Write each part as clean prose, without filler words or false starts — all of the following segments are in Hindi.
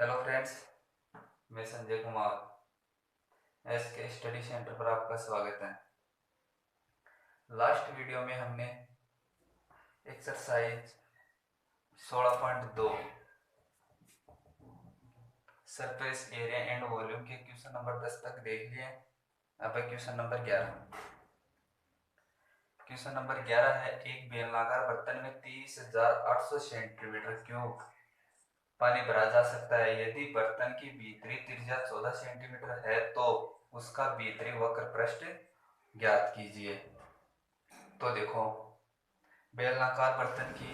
हेलो फ्रेंड्स, मैं संजय कुमार एस के स्टडी सेंटर पर आपका स्वागत है। लास्ट वीडियो में हमने exercise 16.2 surface area and volume के क्वेश्चन नंबर 10 तक देख लिए। अब है क्वेश्चन नंबर 11। क्वेश्चन नंबर 11 है, एक बेलनाकार बर्तन में 30,800 सेंटीमीटर क्यूब पानी भरा जा सकता है। यदि बर्तन की भीतरी त्रिज्या 14 सेंटीमीटर है तो उसका भीतरी वक्र पृष्ठ ज्ञात कीजिए। तो देखो, बेलनाकार बर्तन की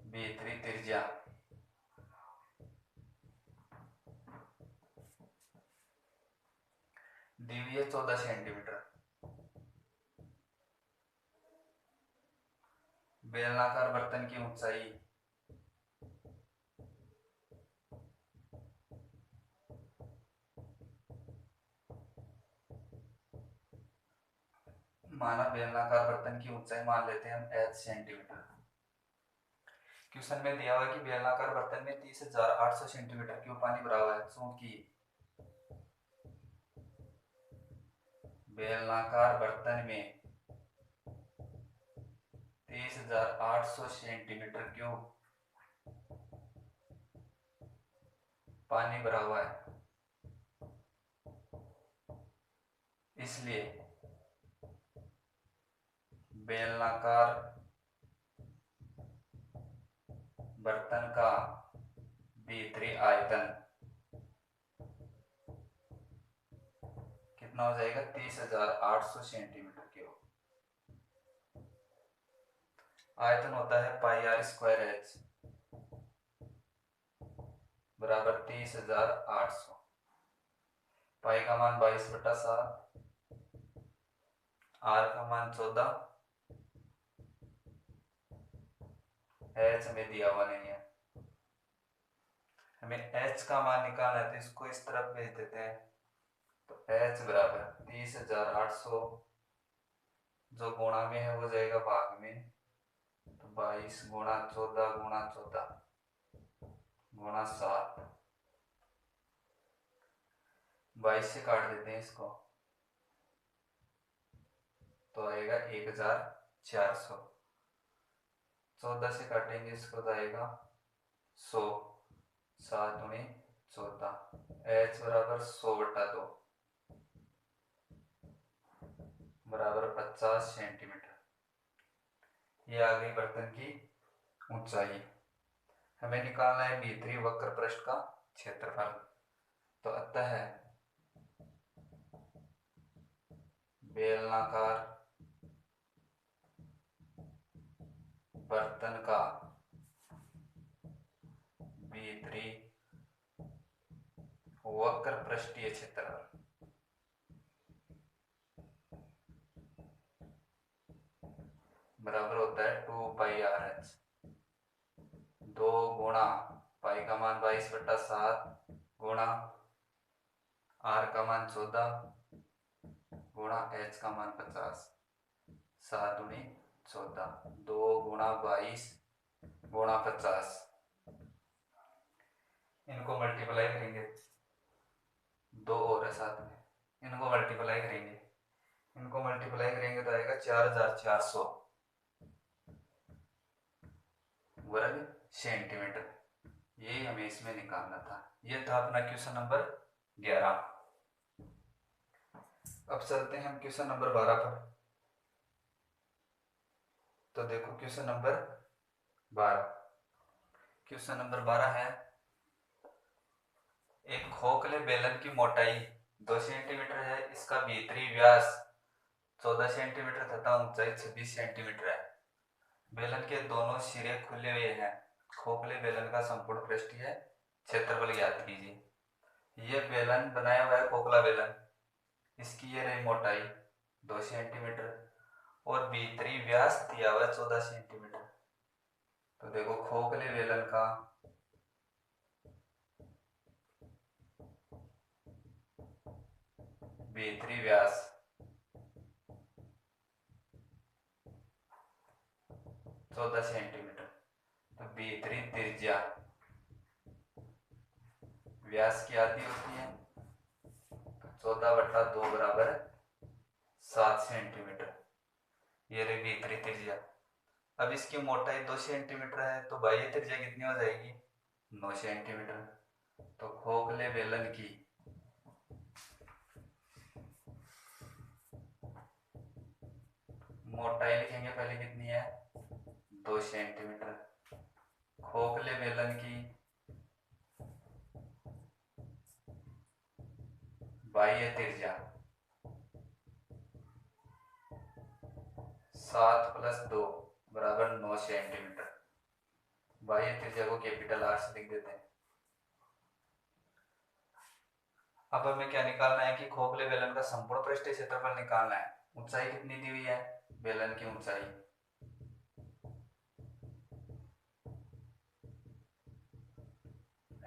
भीतरी त्रिज्या दी हुई है 14 सेंटीमीटर। बेलनाकार बर्तन की ऊंचाई माना बेलनाकार बर्तन की ऊंचाई मान लेते हैं हम h सेंटीमीटर। क्वेश्चन में दिया हुआ है कि बेलनाकार बर्तन में 30,800 सेंटीमीटर क्यूब पानी भरा हुआ है। चूंकि बेलनाकार बर्तन में 30,800 सेंटीमीटर क्यूब पानी भरा हुआ है, इसलिए बेलनाकार बर्तन का भीतरी आयतन कितना हो जाएगा? 30,800 सेंटीमीटर क्यूब। आयतन होता है पाई आर स्क्वायर एच बराबर 30,800। पाई का मान 22/7, आर का मान 14, एच में दिया हुआ नहीं है। हमें एच का मान निकालना है तो इसको इस तरफ भेज देते हैं। तो एच बराबर 30,800 जो गुणा में है वो जाएगा भाग में, तो 22 गुणा 14 गुणा 14 गुणा 7, 22 से काट देते हैं इसको तो आएगा 1,400। 14 से काटेंगे इसको तो आएगा 100। 7 दूनी 14, एच बराबर 100/2 बराबर 50 सेंटीमीटर। ये आ गई बर्तन की ऊंचाई। हमें निकालना है भीतरी वक्र पृष्ठ का क्षेत्रफल। तो अतः बेलनाकार बर्तन का भीतरी वक्र पृष्ठीय क्षेत्रफल बराबर होता है 2πRh। 2 गुणा पाई का मान 22/7 गुणा आर का मान 14 गुणा एच का मान 50। 7 दूनी 14, 2 गुणा 22 गुणा 50। इनको मल्टीप्लाई करेंगे, 2 और है साथ में, इनको मल्टीप्लाई करेंगे तो आएगा 4,400 वर्ग सेंटीमीटर। ये हमें इसमें निकालना था। ये था अपना क्वेश्चन नंबर 11। अब चलते हैं हम क्वेश्चन नंबर 12 पर। तो देखो क्वेश्चन नंबर 12। क्वेश्चन नंबर 12 है, एक खोखले बेलन की मोटाई 2 सेंटीमीटर है, इसका भीतरी व्यास 14 सेंटीमीटर तथा ऊंचाई 26 सेंटीमीटर है। बेलन के दोनों सिरे खुले हुए हैं। खोखले बेलन का संपूर्ण पृष्ठीय क्षेत्रफल ज्ञात कीजिए। ये बेलन बनाया हुआ है, खोखला बेलन, इसकी ये रही मोटाई 2 सेंटीमीटर और भीतरी व्यास दिया हुआ है 14 सेंटीमीटर। तो देखो खोखले बेलन का भीतरी व्यास 14 सेंटीमीटर। तो भीतरी त्रिज्या व्यास की आधी होती है, 14/2 बराबर 7 सेंटीमीटर। ये रही भीतरी त्रिज्या। अब इसकी मोटाई 2 सेंटीमीटर है, तो बाह्य त्रिज्या कितनी हो जाएगी? 9 सेंटीमीटर। तो खोखले बेलन की मोटाई लिखेंगे पहले, कितनी है? 2 सेंटीमीटर। खोखले बेलन की बाह्य त्रिज्या 7 + 2 बराबर 9 सेंटीमीटर। बाह्य त्रिज्या को कैपिटल आर से लिख देते हैं। अब हमें क्या निकालना है कि खोखले बेलन का संपूर्ण पृष्ठीय क्षेत्रफल निकालना है। ऊंचाई कितनी दी हुई है बेलन की? ऊंचाई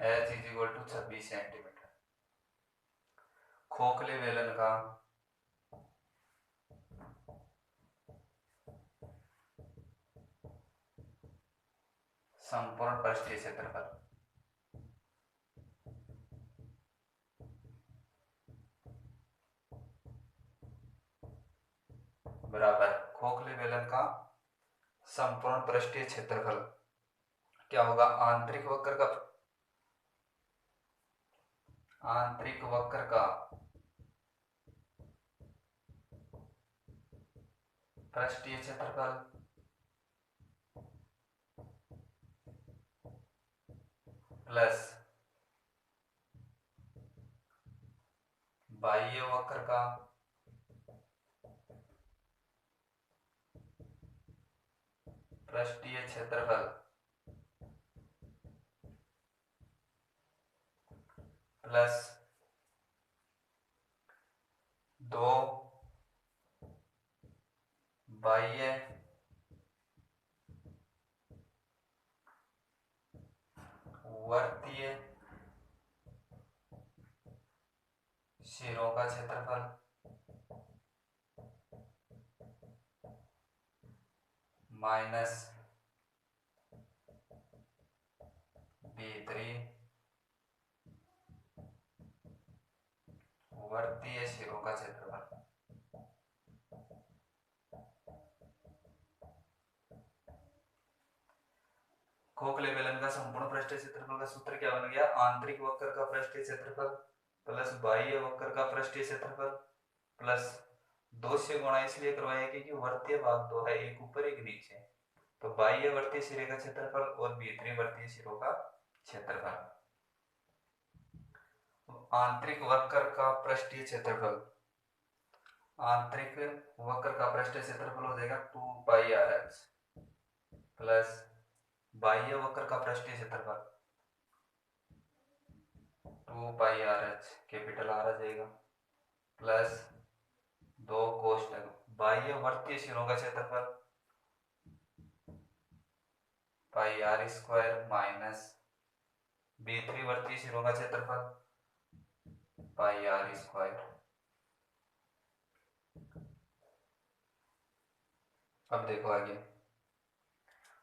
h = 26 सेंटीमीटर। खोखले बेलन का संपूर्ण पृष्ठीय क्षेत्रफल बराबर खोखले बेलन का संपूर्ण पृष्ठीय क्षेत्रफल क्या होगा? आंतरिक वक्र का पृष्ठीय क्षेत्रफल प्लस बाह्य वक्र का पृष्ठीय क्षेत्रफल प्लस 2 बाह्य वर्तीय सिरों का क्षेत्रफल माइनस भीतरी वर्तीय सिरों का क्षेत्रफल। खोखले बेलन का संपूर्ण पृष्ठीय क्षेत्रफल का सूत्र क्या बन गया? आंतरिक वक्र का पृष्ठीय क्षेत्रफल प्लस बाह्य वक्र का पृष्ठीय क्षेत्रफल प्लस 2 से गुणा इसलिए करवाया क्योंकि वर्तीय भाग 2 है, एक ऊपर एक नीचे। तो बाह्य वर्तीय सिरे का क्षेत्रफल और भीतरी वर्तीय सिरों का क्षेत्रफल। आंतरिक वक्र का पृष्ठीय क्षेत्रफल हो जाएगा 2πrh प्लस बाह्य वक्र का पृष्ठीय क्षेत्रफल 2πrh कैपिटल आर आ जाएगा प्लस 2 कोष्टक बाह्य वर्तीय सिरों का क्षेत्रफल πr² माइनस भीतरी वर्तीय सिरों का क्षेत्रफल πr²। अब देखो आगे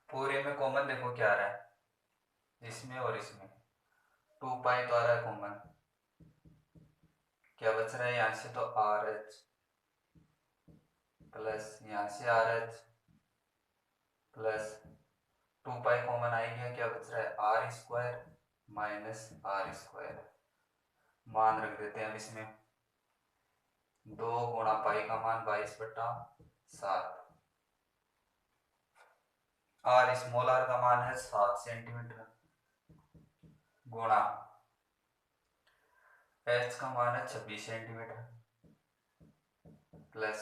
पूरे में कॉमन देखो क्या आ रहा है, इसमें और इसमें 2π तो आ रहा है कॉमन, क्या बच रहा है यहां से? तो RH प्लस यहां से RH प्लस 2π कॉमन आएगा, क्या बच रहा है? r² minus r²। मान रख देते हैं अब इसमें 2 गुणा पाई का मान 22/7, r स्मॉल r का मान है 7 सेंटीमीटर गुणा h का मान है 26 सेंटीमीटर प्लस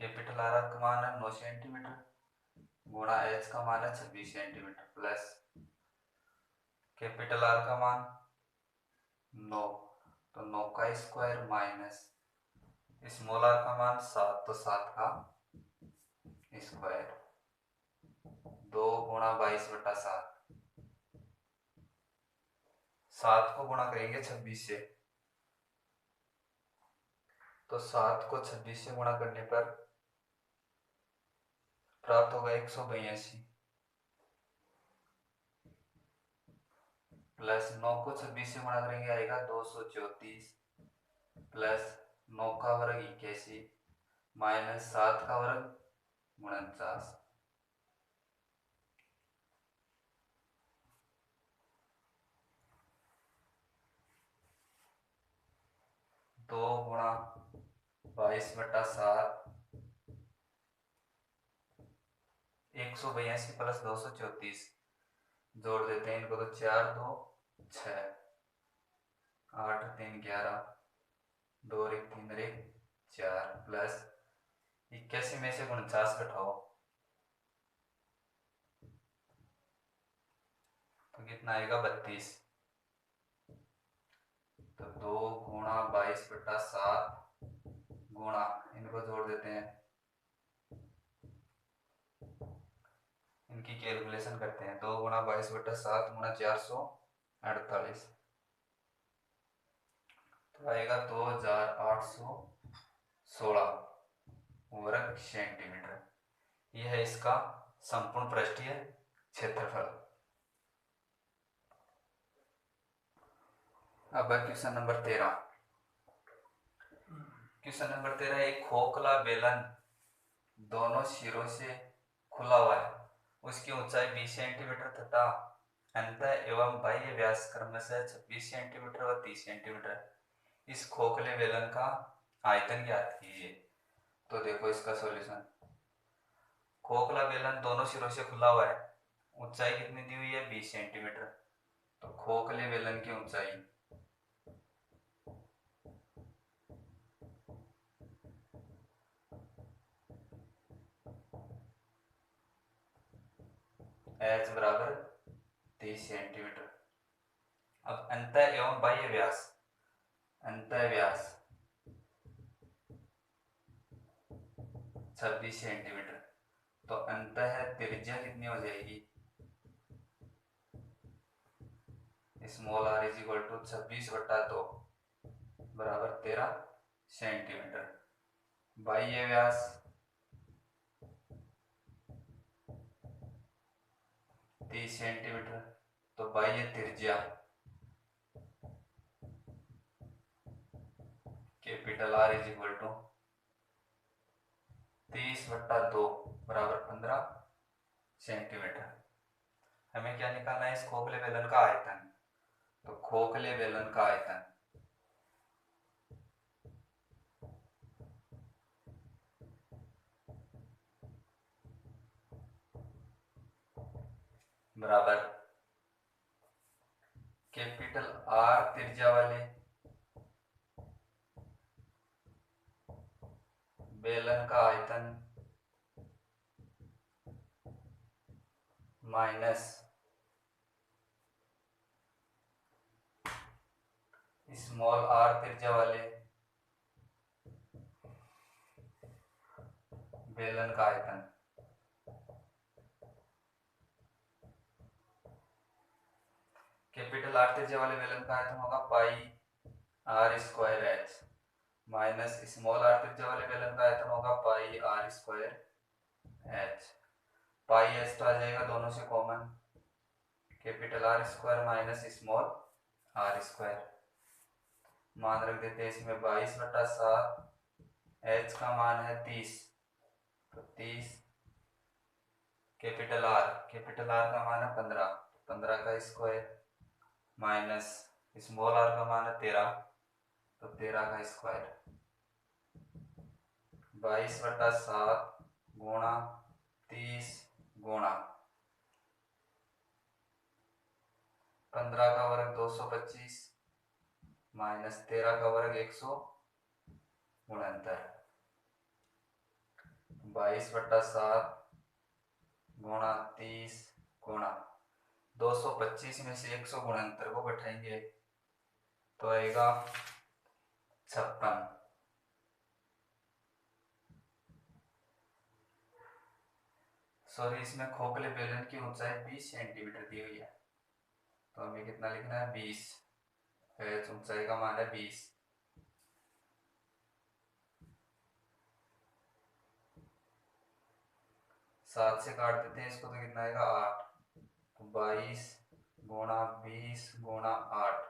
कैपिटल आर का मान है 9 सेंटीमीटर गुणा h का मान है 26 सेंटीमीटर प्लस कैपिटल आर का मान 9, तो 9 का स्क्वायर माइनस स्मॉल आर का मान 7, तो 7 का स्क्वायर 2 गुणा 22/7। 7 को गुणा करेंगे 26 से, तो 7 को 26 से गुणा करने पर प्राप्त होगा 182 प्लस 9 को 26 से गुणा करेंगे आएगा 234 प्लस 9 का वर्ग 81 माइनस 7 का वर्ग 49। दो गुणा 22/7 182 प्लस 234 जोड़ देते हैं इनको तो 4 2 6 8 3 11 2 1 3 1 4 प्लस 81 में से 49 घटाओ तो कितना आएगा 32। तो 2 गुणा 22/7 गुणा इनको जोड़ देते हैं, इनकी कैलकुलेशन करते हैं। 2 गुणा 22/7 गुणा 448 तो आएगा 2816 वर्ग सेंटीमीटर। यह है इसका संपूर्ण पृष्ठीय क्षेत्रफल। अब क्वेश्चन नंबर 13। क्वेश्चन नंबर 13, एक खोखला बेलन दोनों सिरों से खुला हुआ है, उसकी ऊंचाई 20 सेंटीमीटर तथा अंतः एवं बाह्य व्यास क्रमशः 26 सेंटीमीटर व 30 सेंटीमीटर। इस खोखले बेलन का आयतन ज्ञात कीजिए। तो देखो इसका सॉल्यूशन। खोखला बेलन दोनों सिरों से खुला हुआ है, ऊंचाई कितनी दी हुई है 20 सेंटीमीटर। तो खोखले बेलन की ऊंचाई h बराबर 30 सेंटीमीटर। अब अंतः एवं बाह्य व्यास, अंतः व्यास 26 सेंटीमीटर। तो अंतः त्रिज्या कितनी हो जाएगी, small r is equal to 26/2 बराबर 13 सेंटीमीटर। बाह्य व्यास 30 सेंटीमीटर। तो बाह्य त्रिज्या capital R is equal to 30/2 बराबर 15 सेंटीमीटर। हमें क्या निकालना है, इस खोखले बेलन का आयतन। तो खोखले बेलन का आयतन बराबर कैपिटल R त्रिज्या वाले बेलन का आयतन माइनस स्मॉल r त्रिज्या वाले बेलन का आयतन। कैपिटल R त्रिज्या वाले बेलन का आयतन होगा पाई r square h minus small r त्रिज्या वाले बेलन का आयतन होगा पाई r स्क्वायर h। पाई h तो आ जाएगा दोनों से common, capital R square minus small r square. मान रख देते हैं इसमें 22/7, h का मान है 30, तो 30 कैपिटल R का मान है 15, 15 का स्क्वायर माइनस स्मॉल r का मान है 13, तो 13 का स्क्वायर। 22/7 गुणा 30 गुणा 15 का वर्ग 225 माइनस 13 का वर्ग 169। 22/7 गुणा 30 गुणा 225 में से 169 को घटाएंगे तो आएगा 56। सॉरी, इसमें खोखले बेलन की ऊंचाई 20 सेंटीमीटर दी हुई है, तो हमें कितना लिखना है 20। ऊंचाई का मान है 20। 7 से काट देते हैं इसको तो कितना आएगा 8, तो 22 गुणा 20 गुणा 8,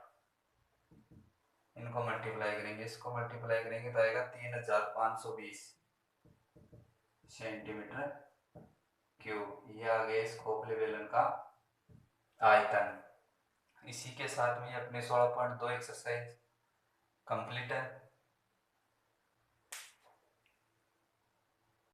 इनको मल्टीप्लाई करेंगे, इसको मल्टीप्लाई करेंगे तो आएगा 3520 सेंटीमीटर क्यूब। ये आ गया इस खोखले बेलन का आयतन। इसी के साथ में अपने 16.2 एक्सरसाइज कंप्लीट है।